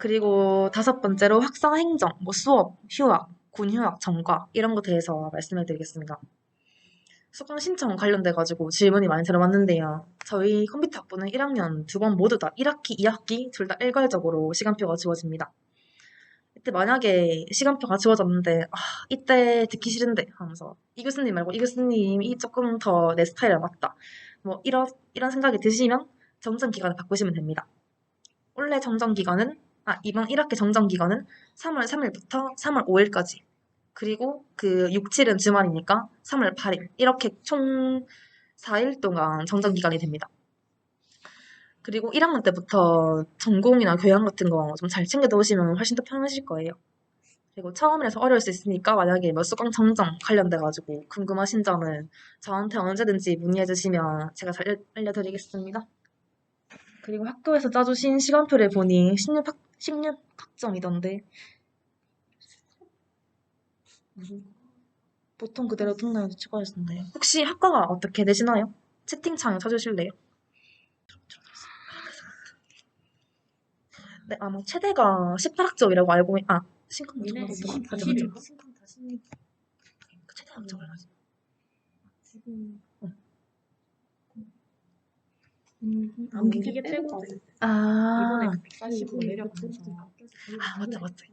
그리고 다섯 번째로 학사 행정, 뭐 수업, 휴학, 군 휴학, 전과 이런 거 대해서 말씀해 드리겠습니다. 수강 신청 관련돼가지고 질문이 많이 들어왔는데요. 저희 컴퓨터 학부는 1학년 두 번 모두 다 1학기, 2학기 둘 다 일괄적으로 시간표가 주어집니다. 이때 만약에 시간표가 주어졌는데 이때 듣기 싫은데 하면서 이 교수님 말고 이 교수님이 조금 더 내 스타일에 맞다. 뭐 이런 생각이 드시면 정정 기간을 바꾸시면 됩니다. 원래 정정 기간은 이번 1학기 정정 기간은 3월 3일부터 3월 5일까지. 그리고 그 6, 7은 주말이니까 3월 8일. 이렇게 총 4일 동안 정정 기간이 됩니다. 그리고 1학년 때부터 전공이나 교양 같은 거 좀 잘 챙겨 놓으시면 훨씬 더 편하실 거예요. 그리고 처음이라서 어려울 수 있으니까 만약에 뭐 수강 정정 관련돼가지고 궁금하신 점은 저한테 언제든지 문의해 주시면 제가 잘 알려드리겠습니다. 그리고 학교에서 짜주신 시간표를 보니 16학점이던데 무슨 보통 그대로 듣나요? 추가하셨는데요. 혹시 학과가 어떻게 되시나요? 채팅창에 쳐주실래요? 네, 아마 최대가 18학점이라고 알고 신컴 얘네 맞죠? 20, 맞죠, 20일 맞죠. 신청 다 신입 그 최대 학점을 하지. 지금 암기계 암기계 빼고 빼고 아, 이번에 140으로 내려가면서 맞죠, 맞죠.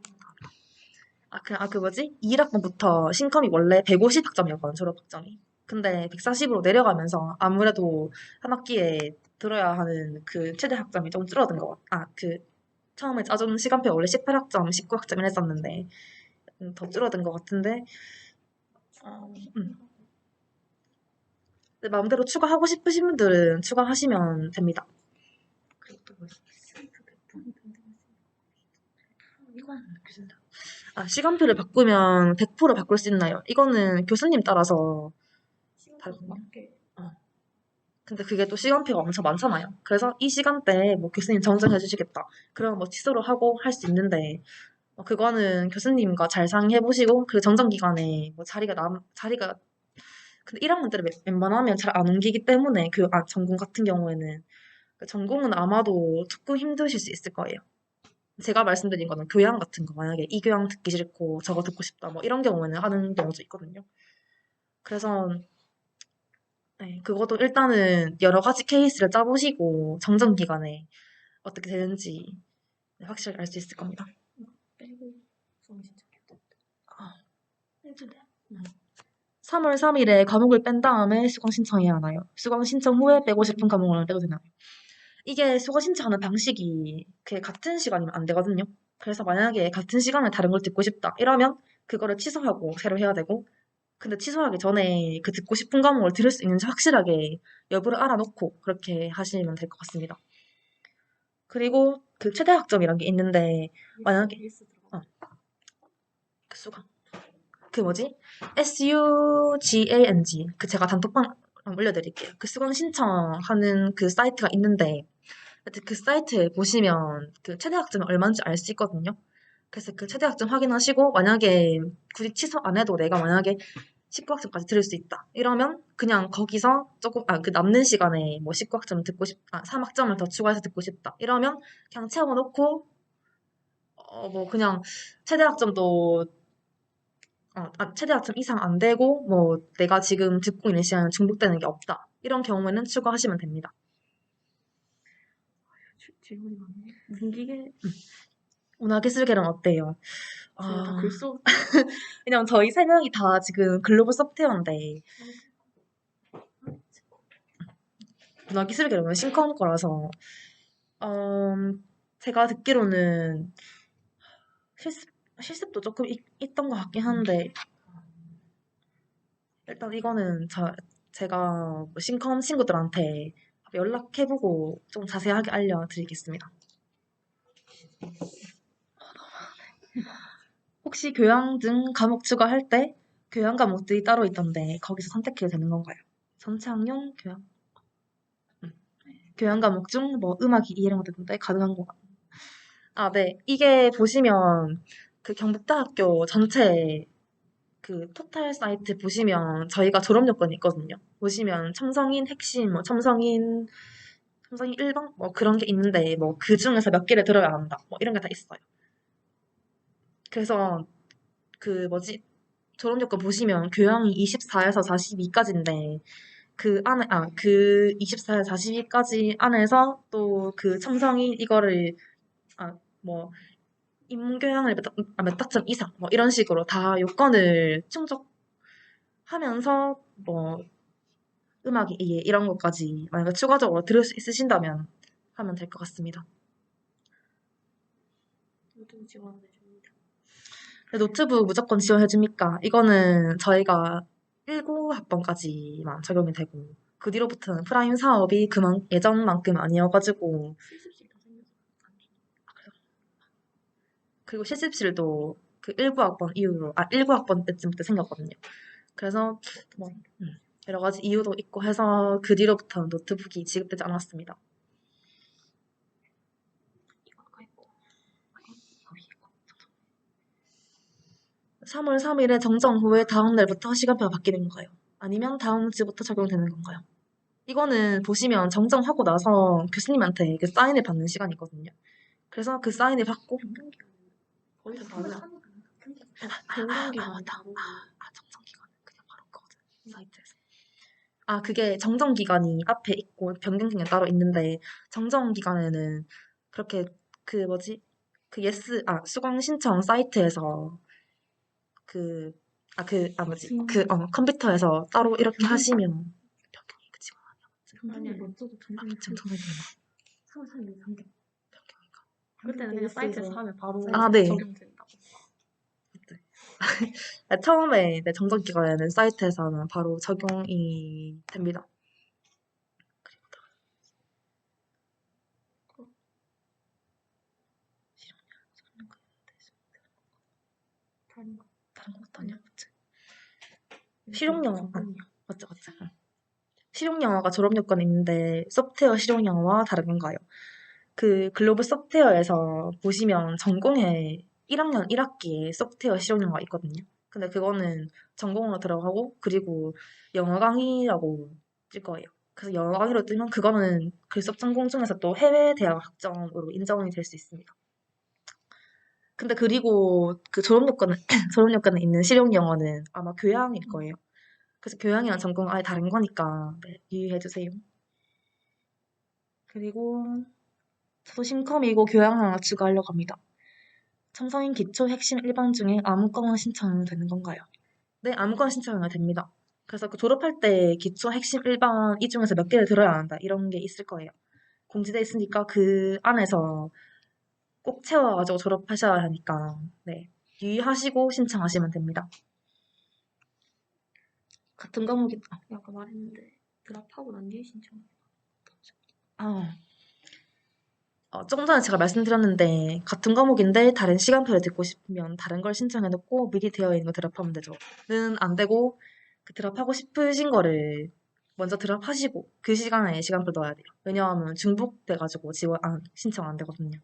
그 뭐지? 1학번부터 신컴이 원래 150학점이었거든, 졸업학점이. 근데 140으로 내려가면서 아무래도 한 학기에 들어야 하는 그 최대 학점이 좀 줄어든 것 같아. 처음에 짜준 시간표 원래 18학점, 19학점 이랬었는데, 더 줄어든 것 같은데, 음. 근데 마음대로 추가하고 싶으신 분들은 추가하시면 됩니다. 그리고 또 뭐 있어? 이건 교수님. 시간표를 바꾸면 100% 바꿀 수 있나요? 이거는 교수님 따라서 다르거든요. 어. 근데 그게 또 시간표가 엄청 많잖아요. 그래서 이 시간대에 뭐 교수님 정정해 주시겠다. 그럼 뭐 취소를 하고 할 수 있는데, 그거는 교수님과 잘 상의해 보시고, 그 정정 기간에 뭐 자리가, 근데 1학년 때는 웬만하면 잘 안 옮기기 때문에, 전공 같은 경우에는. 그 전공은 아마도 조금 힘드실 수 있을 거예요. 제가 말씀드린 거는 교양 같은 거, 만약에 이 교양 듣기 싫고 저거 듣고 싶다, 뭐 이런 경우에는 하는 경우도 있거든요. 그래서 네, 그것도 일단은 여러 가지 케이스를 짜보시고 정정 기간에 어떻게 되는지 확실히 알 수 있을 겁니다. 빼고 수강 신청했다. 아, 힘드네. 3월 3일에 과목을 뺀 다음에 수강 신청해야 하나요? 수강 신청 후에 빼고 싶은 과목을 빼도 되나요? 이게 수강 신청하는 방식이 그게 같은 시간이면 안 되거든요. 그래서 만약에 같은 시간에 다른 걸 듣고 싶다 이러면 그거를 취소하고 새로 해야 되고, 근데 취소하기 전에 그 듣고 싶은 과목을 들을 수 있는지 확실하게 여부를 알아놓고 그렇게 하시면 될 것 같습니다. 그리고 그 최대 학점이란 게 있는데 만약에 AS 들어가. 그 수강 그 뭐지? SUGANG 그 제가 단톡방 올려드릴게요. 그 수강 신청하는 그 사이트가 있는데 하여튼 그 사이트에 보시면 그 최대 학점이 얼마인지 알 수 있거든요. 그래서 그 최대 학점 확인하시고 만약에 굳이 취소 안 해도 내가 만약에 19학점까지 들을 수 있다. 이러면 그냥 거기서 조금 그 남는 시간에 뭐 19학점 듣고 3학점을 더 추가해서 듣고 싶다. 이러면 그냥 채워놓고 뭐 그냥 최대 학점도 최대 학점 이상 안 되고 뭐 내가 지금 듣고 있는 시간은 중복되는 게 없다. 이런 경우에는 추가하시면 됩니다. 질문이 많네. 문기계 문화기술계는 어때요? 제가 다 아, 글써 왜냐면 저희 세 명이 다 지금 글로벌 소프트웨어인데 문화기술계는 신컴 거라서 제가 듣기로는 실습 실습도 조금 있던 것 같긴 한데 일단 이거는 제가 뭐 신컴 친구들한테 연락해보고 좀 자세하게 알려드리겠습니다. 혹시 교양 등 과목 추가할 때 교양 과목들이 따로 있던데 거기서 선택해도 되는 건가요? 전체 학년 교양? 교양 과목 중 뭐 음악이 이런 거 되던데 가능한 거 같아요. 네. 이게 보시면 그 경북대학교 전체 그 포털 사이트 보시면 저희가 졸업 요건이 있거든요. 보시면 첨성인 핵심, 뭐 첨성인 삼성이 1번 뭐 그런 게 있는데 뭐 그 중에서 몇 개를 들어야 한다. 뭐 이런 게 다 있어요. 그래서 그 뭐지? 졸업 요건 보시면 교양이 24에서 42까지인데 그 안에 그 24에서 42까지 안에서 또 그 첨성이 이거를 뭐 인문교양을 몇 학점 이상 뭐 이런 식으로 다 요건을 충족하면서 뭐 음악 이해 이런 것까지 만약에 추가적으로 들을 수 있으신다면 하면 될 것 같습니다. 모두 지원해줍니다. 노트북 무조건 지원해줍니까? 이거는 저희가 19학번까지만 적용이 되고 그 뒤로부터는 프라임 사업이 예전만큼 아니어가지고 실습실 다 생겨서 안 돼. 그리고 실습실도 그 19학번 이후로 19학번 때쯤부터 생겼거든요. 그래서 뭐 여러 가지 이유도 있고 해서 그 뒤로부터는 노트북이 지급되지 않았습니다. 이거 아까 했고. 3월 3일에 정정 후에 다음 날부터 시간표가 바뀌는 건가요? 아니면 다음 주부터 적용되는 건가요? 이거는 보시면 정정하고 나서 교수님한테 그 사인을 받는 시간이 있거든요. 그래서 그 사인을 받고 변경기간은 거의 다 달라. 다르다. 변경기간은 맞다. 다르고. 정정 기간은 그냥 바로 거거든 사이트에서. 그게 정정 기간이 앞에 있고 변경 기간이 따로 있는데 정정 기간에는 그렇게 그 뭐지 수강 신청 사이트에서 컴퓨터에서 따로 이렇게 하시면 변경이 그치가 아니야, 어쩌고 변경이 정정이 3월 3일 변경. 변경인가? 그때는 그냥 사이트에서 하면 바로 네. 적용된다고. 처음에 정정 기간에는 사이트에서 하면 바로 적용이 됩니다. 다른 것도 아니야, 맞지? 실용영어, 맞죠. 응. 실용영어가 졸업 요건이 있는데 소프트웨어 실용영어와 다른 건가요? 그 글로벌 소프트웨어에서 보시면 전공에 1학년 1학기에 소프트웨어 실용영어가 있거든요. 근데 그거는 전공으로 들어가고 그리고 영어 강의라고 뜰 거예요. 그래서 영어 강의로 뜨면 그거는 그 수업 전공 중에서 또 해외 대학 학점으로 인정이 될 수 있습니다. 근데 그리고 그 졸업 요건은 졸업 요건에 있는 실용 영어는 아마 교양일 거예요. 그래서 교양이랑 전공 아예 다른 거니까 네, 유의해 주세요. 그리고 저도 신컴이고 교양 하나 추가하려고 합니다. 첨성인 기초 핵심 일반 중에 아무거나 신청하면 되는 건가요? 네, 아무거나 신청하면 됩니다. 그래서 그 졸업할 때 기초 핵심 일반 이 중에서 몇 개를 들어야 한다 이런 게 있을 거예요. 공지돼 있으니까 그 안에서 꼭 채워가지고 졸업하셔야 하니까 네, 유의하시고 신청하시면 됩니다. 같은 과목이 아까 말했는데 드랍하고 난 뒤에 신청. 조금 전에 제가 말씀드렸는데 같은 과목인데 다른 시간표를 듣고 싶으면 다른 걸 신청해놓고 미리 되어 있는 거 드랍하면 되죠. 는 안 되고 그 드랍하고 싶으신 거를 먼저 드랍하시고 그 시간에 시간표 넣어야 돼요. 왜냐하면 중복돼가지고 신청 안 되거든요.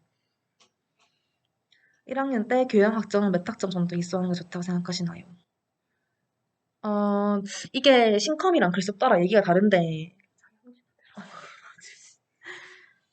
1학년 때 교양 학점은 몇 학점 정도 있어 하는 게 좋다고 생각하시나요? 이게 신컴이랑 글습 따라 얘기가 다른데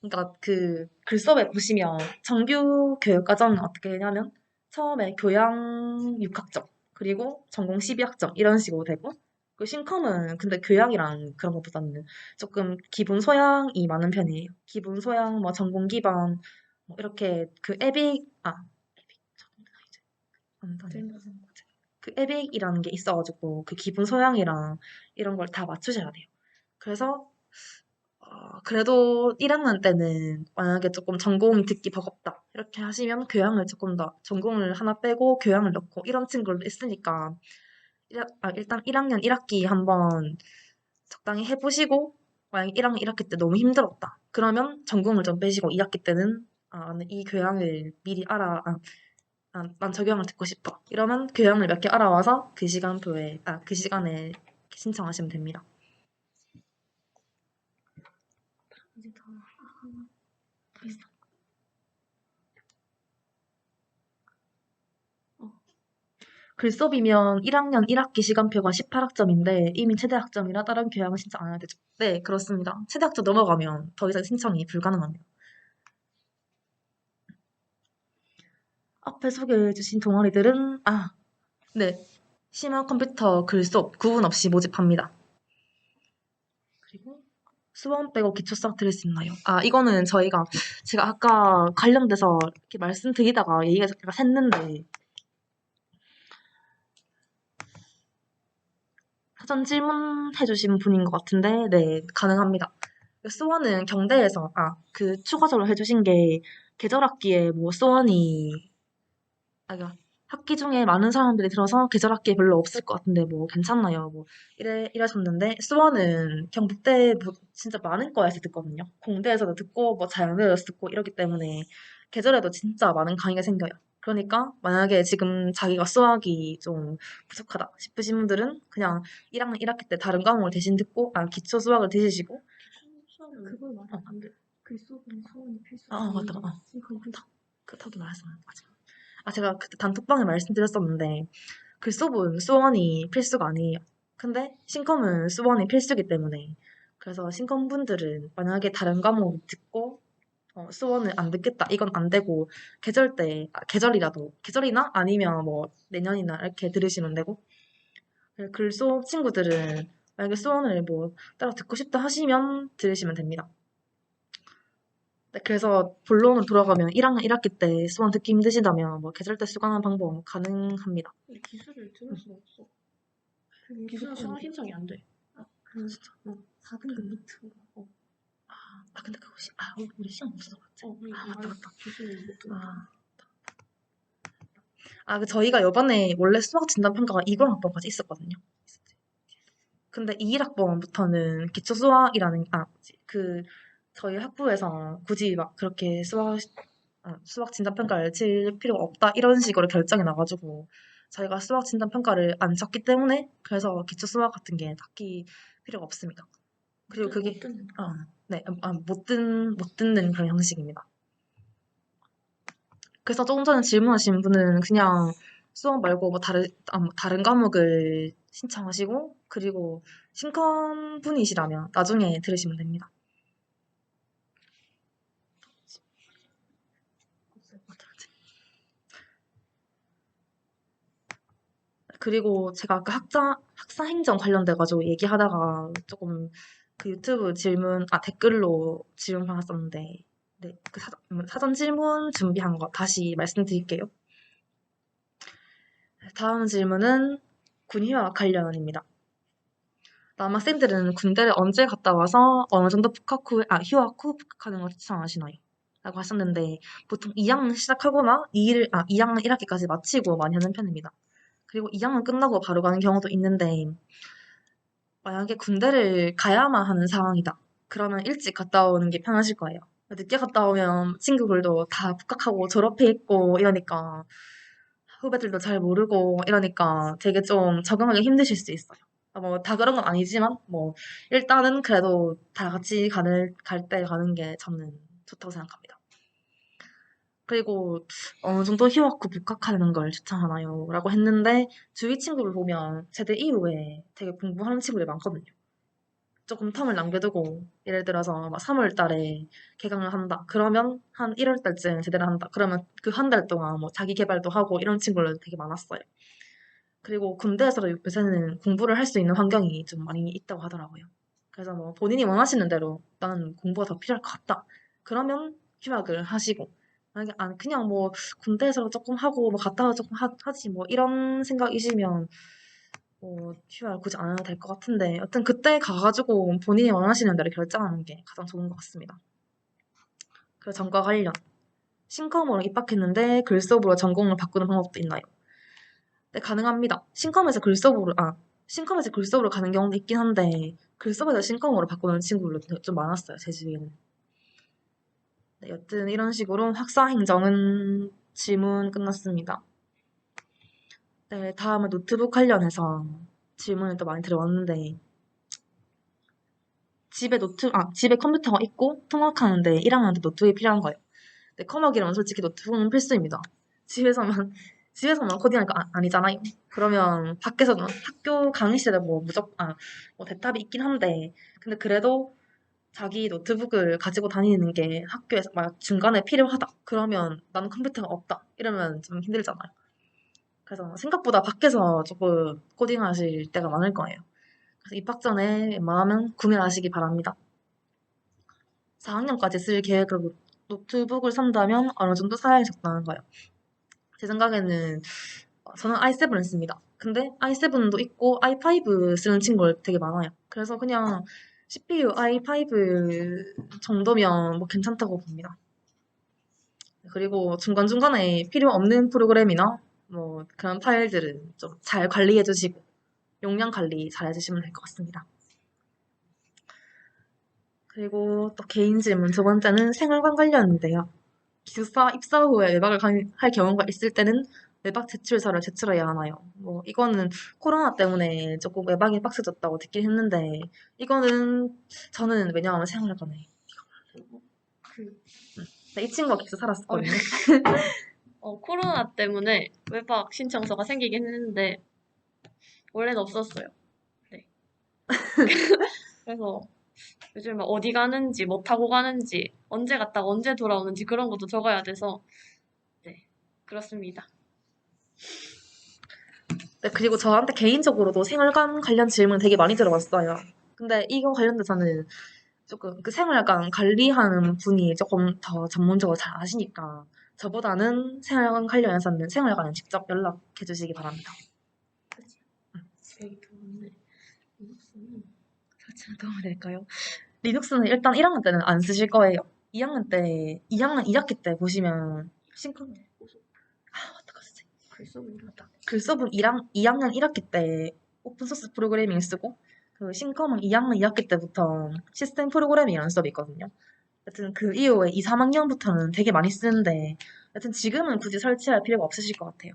그러니까 그 글섭에 보시면 정규 교육 과정은 어떻게 되냐면 처음에 교양 6학점 그리고 전공 12학점 이런 식으로 되고 그 신컴은 근데 교양이랑 그런 것보다는 조금 기본 소양이 많은 편이에요. 기본 소양 뭐 전공 기반 뭐 이렇게 그 에빅 적용되나 이제 안 되네. 그 에빅이라는 게 있어가지고 그 기본 소양이랑 이런 걸 다 맞추셔야 돼요. 그래서 그래도 1학년 때는 만약에 조금 전공이 듣기 버겁다. 이렇게 하시면 교양을 조금 더, 전공을 하나 빼고 교양을 넣고 이런 친구들도 있으니까 일단 1학년 1학기 한번 적당히 해보시고 만약에 1학년 1학기 때 너무 힘들었다. 그러면 전공을 좀 빼시고 2학기 때는 나는 이 교양을 미리 난 저교양을 듣고 싶어. 이러면 교양을 몇 개 알아와서 그 시간에 신청하시면 됩니다. 이제 다 있어. 글수업이면 1학년 1학기 시간표가 18학점인데 이미 최대 학점이라 다른 교양은 신청 안 해야 되죠. 네, 그렇습니다. 최대 학점 넘어가면 더 이상 신청이 불가능합니다. 앞에 소개해주신 동아리들은 네, 심화 컴퓨터 글수업 구분 없이 모집합니다. 그리고 수원 빼고 기초 수학 들을 수 있나요? 이거는 제가 아까 관련돼서 이렇게 말씀드리다가 얘기가 약간 샜는데 사전 질문해주신 분인 것 같은데, 네, 가능합니다. 수원은 경대에서, 그 추가적으로 해주신 게 계절학기에 뭐 수원이, 그러니까 학기 중에 많은 사람들이 들어서 계절학기에 별로 없을 것 같은데 뭐 괜찮나요? 뭐 이러셨는데 수원은 경북대 뭐 진짜 많은 과에서 듣거든요. 공대에서도 듣고 뭐 자연대에서 듣고 이러기 때문에 계절에도 진짜 많은 강의가 생겨요. 그러니까 만약에 지금 자기가 수학이 좀 부족하다 싶으신 분들은 그냥 1학년 1학기 때 다른 과목을 대신 듣고 기초 수학을 드시고 수업은 그걸 말하면 안 돼. 글수업은 수원이 필수가 맞다. 아니고 컴퓨터. 그렇게 말했어. 맞아. 제가 그때 단톡방에 말씀드렸었는데 글수업은 수원이 필수가 아니에요. 근데 신컴은 수원이 필수기 때문에 그래서 신컴 분들은 만약에 다른 과목 듣고 수원을 안 듣겠다 이건 안 되고 계절이라도 계절이나 아니면 뭐 내년이나 이렇게 들으시면 되고 글수업 친구들은 만약에 수원을 뭐 따로 듣고 싶다 하시면 들으시면 됩니다. 네, 그래서 본론으로 돌아가면 1학년 1학기 때 수원 듣기 힘드시다면 뭐 계절대 수강하는 방법 가능합니다. 근데 기술을 들을 수가 없어. 기술은 수강 신청이 안 돼. 진짜? 4등급 노트북. 근데 그거 우리 시험 없어서 그렇지. 맞다. 기술을 못 들어. 저희가 이번에 원래 수학 진단 평가가 2학번까지 있었거든요. 근데 21학번부터는 기초 수학이라는 저희 학부에서 굳이 막 그렇게 수학 진단 평가를 칠 필요가 없다 이런 식으로 결정이 나가지고 저희가 수학 진단 평가를 안 쳤기 때문에 그래서 기초 수학 같은 게 딱히 필요가 없습니다. 그리고 그게 못 듣는 그런 형식입니다. 그래서 조금 전에 질문하신 분은 그냥 수업 말고 뭐 다른 과목을 신청하시고 그리고 신컴 분이시라면 나중에 들으시면 됩니다. 그리고 제가 아까 학사 행정 관련돼가지고 얘기하다가 조금 그 유튜브 댓글로 질문 받았었는데, 네, 사전 질문 준비한 거 다시 말씀드릴게요. 다음 질문은 군휴학 관련입니다. 남학생들은 군대를 언제 갔다 와서 어느 정도 휴학 후 복학하는 걸 추천하시나요? 라고 하셨는데, 보통 2학년 시작하거나 2학년 1학기까지 마치고 많이 하는 편입니다. 그리고 2학년 끝나고 바로 가는 경우도 있는데, 만약에 군대를 가야만 하는 상황이다. 그러면 일찍 갔다 오는 게 편하실 거예요. 늦게 갔다 오면 친구들도 다 복학하고 졸업해 있고 이러니까 후배들도 잘 모르고 이러니까 되게 좀 적응하기 힘드실 수 있어요. 뭐 다 그런 건 아니지만 뭐 일단은 그래도 다 같이 갈 때 가는 게 저는 좋다고 생각합니다. 그리고 어느 정도 휴학 후 복학하는 걸 추천하나요? 라고 했는데 주위 친구를 보면 제대 이후에 되게 공부하는 친구들이 많거든요. 조금 텀을 남겨두고 예를 들어서 막 3월 달에 개강을 한다. 그러면 한 1월 달쯤 제대를 한다. 그러면 그 한 달 동안 뭐 자기 개발도 하고 이런 친구들 되게 많았어요. 그리고 군대에서도 요새는 공부를 할 수 있는 환경이 좀 많이 있다고 하더라고요. 그래서 뭐 본인이 원하시는 대로 나는 공부가 더 필요할 것 같다. 그러면 휴학을 하시고 만약에 그냥 뭐 군대에서 조금 하고 뭐 갔다 와 조금 하지 뭐 이런 생각이시면 휴학을 굳이 안 해도 될 것 같은데 여튼 그때 가가지고 본인이 원하시는 대로 결정하는 게 가장 좋은 것 같습니다. 그리고 전과 관련 신컴으로 입학했는데 글수업으로 전공을 바꾸는 방법도 있나요? 네, 가능합니다. 신컴에서 글수업으로 가는 경우도 있긴 한데 글수업에서 신컴으로 바꾸는 친구들도 좀 많았어요, 제 주위에는. 네, 여튼 이런 식으로 학사 행정은 질문 끝났습니다. 네, 다음은 노트북 관련해서 질문을 또 많이 들어왔는데 집에 컴퓨터가 있고 통학하는데 1학년 때 노트북이 필요한 거예요. 네, 커먹이라면 솔직히 노트북은 필수입니다. 집에서만 집에서만 코딩할 거 아니잖아요. 그러면 밖에서는 학교 강의실에 뭐 뭐 대탑이 있긴 한데, 근데 그래도 자기 노트북을 가지고 다니는 게 학교에서 막 중간에 필요하다. 그러면 나는 컴퓨터가 없다. 이러면 좀 힘들잖아요. 그래서 생각보다 밖에서 조금 코딩하실 때가 많을 거예요. 그래서 입학 전에 웬만하면 구매하시기 바랍니다. 4학년까지 쓸 계획으로 노트북을 산다면 어느 정도 사양이 적당한 거예요. 제 생각에는 저는 i7을 씁니다. 근데 i7도 있고 i5 쓰는 친구들 되게 많아요. 그래서 그냥 CPU i5 정도면 뭐 괜찮다고 봅니다. 그리고 중간중간에 필요 없는 프로그램이나 뭐 그런 파일들은 좀 잘 관리해 주시고 용량 관리 잘 해주시면 될 것 같습니다. 그리고 또 개인 질문 두 번째는 생활관 관련인데요. 기숙사 입사 후에 외박을 할 경우가 있을 때는 외박 제출서를 제출해야 하나요? 뭐 이거는 코로나 때문에 조금 외박이 빡세졌다고 듣긴 했는데 이거는 저는 왜냐하면 생활관에 그, 이 친구가 기숙사 어, 살았었거든요. 코로나 때문에 외박 신청서가 생기긴 했는데, 원래는 없었어요. 네. 그래서 요즘 막 어디 가는지, 뭐 타고 가는지, 언제 갔다가 언제 돌아오는지 그런 것도 적어야 돼서, 네. 그렇습니다. 네, 그리고 저한테 개인적으로도 생활관 관련 질문 되게 많이 들어왔어요. 근데 이거 관련돼서는 조금 그 생활관 관리하는 분이 조금 더 전문적으로 잘 아시니까 저보다는 생활관 관련해서는 생활관에 직접 연락해 주시기 바랍니다. 그치. 여기 들어왔네. 이것은 설치는 도움이 될까요? 리눅스는 일단 1학년 때는 안 쓰실 거예요. 2학년 2학기 때 보시면 어떡하지? 글쓰고 이러다. 글서분 2학년 1학기 때 오픈소스 프로그래밍 쓰고 그 신컴은 2학년 2학기 때부터 시스템 프로그래밍이라는 수업이 있거든요. 여튼 그 이후에 2, 3학년부터는 되게 많이 쓰는데 여튼 지금은 굳이 설치할 필요가 없으실 것 같아요.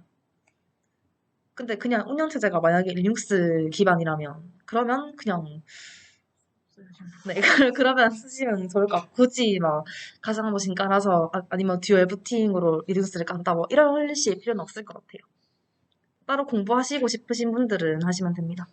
근데 그냥 운영체제가 만약에 리눅스 기반이라면 그러면 그냥 네, 그러면 쓰시면 좋을 것 같고 굳이 막 가상머신 깔아서 아니면 듀얼 부팅으로 리눅스를 깐다 뭐 이러실 필요는 없을 것 같아요. 따로 공부하시고 싶으신 분들은 하시면 됩니다.